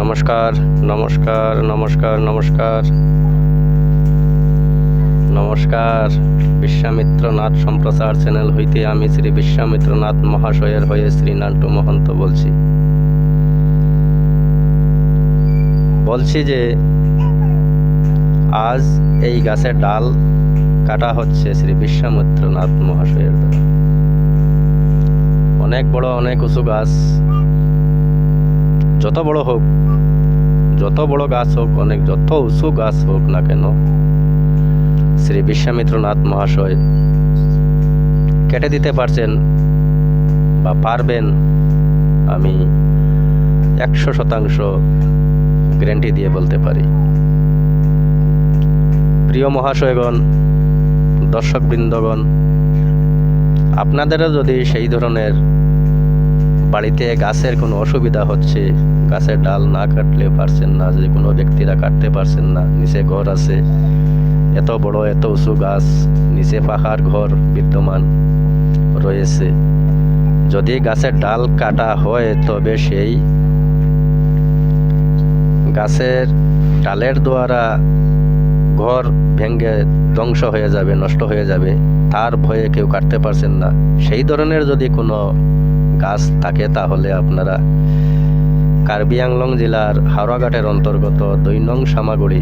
নমস্কার নমস্কার নমস্কার নমস্কার নমস্কার। বিশ্বামিত্রনাথ সম্প্রচার চ্যানেল হইতে আমি শ্রী বিশ্বামিত্রনাথ মহাশয়ের হয়ে শ্রী নান্টু মহন্ত বলছি যে আজ এই গাছের ডাল কাটা হচ্ছে শ্রী বিশ্বামিত্রনাথ মহাশয়ের দ্বারা। অনেক বড় অনেক উঁচু গাছ, যত বড় গাছ হোক, যত উঁচু গাছ হোক না কেন, শ্রী বিশ্বামিত্রনাথ মহাশয় কেটে দিতে পারছেন বা পারবেন, আমি 100% গ্যারান্টি দিয়ে বলতে পারি। প্রিয় মহাশয়গণ, দর্শকবৃন্দগণ, আপনাদেরও যদি সেই ধরনের বাড়িতে গাছের কোনো অসুবিধা হচ্ছে, গাছের ডাল না কাটলে পারছেন না, যে কোনো ব্যক্তিরা কাটতে পারছেন না, নিচে ঘর আছে, এত বড় এত উঁচু গাছ, নিচে পাহাড় ঘর বিদ্যমান রয়েছে, যদি গাছের ডাল কাটা হয় তবে সেই গাছের ডালের দ্বারা ঘর ভেঙে ধ্বংস হয়ে যাবে, নষ্ট হয়ে যাবে, তার ভয়ে কেউ কাটতে পারছেন না। সেই ধরনের যদি কোনো গাছ থাকে তাহলে আপনারা কার্বি আংলং জেলার হাওড়াঘাটের অন্তর্গত 2 নং সামাগুড়ি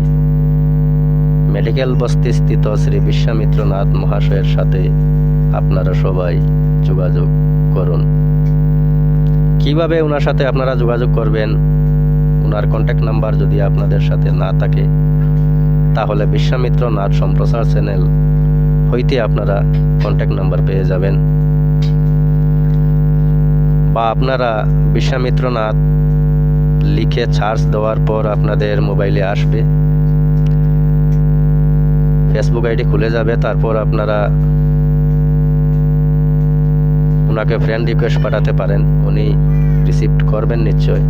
মেডিকেল বস্তি স্থিত শ্রী বিশ্বামিত্রনাথ মহাশয়ের সাথে আপনারা সবাই যোগাযোগ করুন। কিভাবে ওনার সাথে আপনারা যোগাযোগ করবেন, ওনার কন্ট্যাক্ট নাম্বার যদি আপনাদের সাথে না থাকে তাহলে বিশ্বামিত্রনাথ সম্প্রচার চ্যানেল হইতে আপনারা কন্ট্যাক্ট নাম্বার পেয়ে যাবেন, বা আপনারা বিশ্বামিত্রনাথ লিখে সার্চ দেওয়ার পর আপনাদের মোবাইলে আসবে, ফেসবুক আইডি খুলে যাবে, তারপর আপনারা ওনাকে ফ্রেন্ড রিকোয়েস্ট পাঠাতে পারেন, উনি রিসিভ করবেন নিশ্চয়।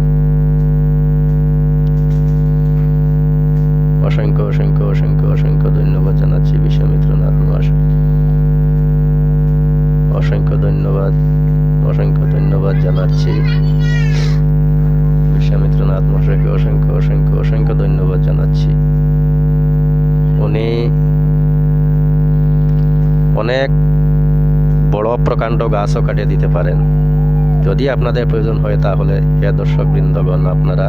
অসংখ্য অসংখ্য অসংখ্য অসংখ্য ধন্যবাদ জানাচ্ছি বিশ্বামিত্রনাথ মহাশয়, অসংখ্য ধন্যবাদ জানাচ্ছি বিশ্বামিত্রনাথ মহাশয়কে, অসংখ্য অসংখ্য অসংখ্য ধন্যবাদ জানাচ্ছি। উনি অনেক বড় প্রকাণ্ড গাছও কাটিয়ে দিতে পারেন। যদি আপনাদের প্রয়োজন হয় তাহলে হে দর্শক বৃন্দগণ, আপনারা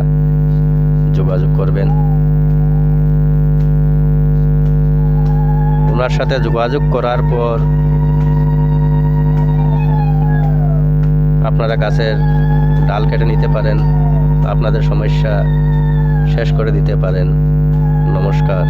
যোগাযোগ করবেন। ওনার সাথে যোগাযোগ করার পর আপনারা গাছের ডাল কেটে নিতে পারেন, আপনাদের সমস্যা শেষ করে দিতে পারেন। নমস্কার।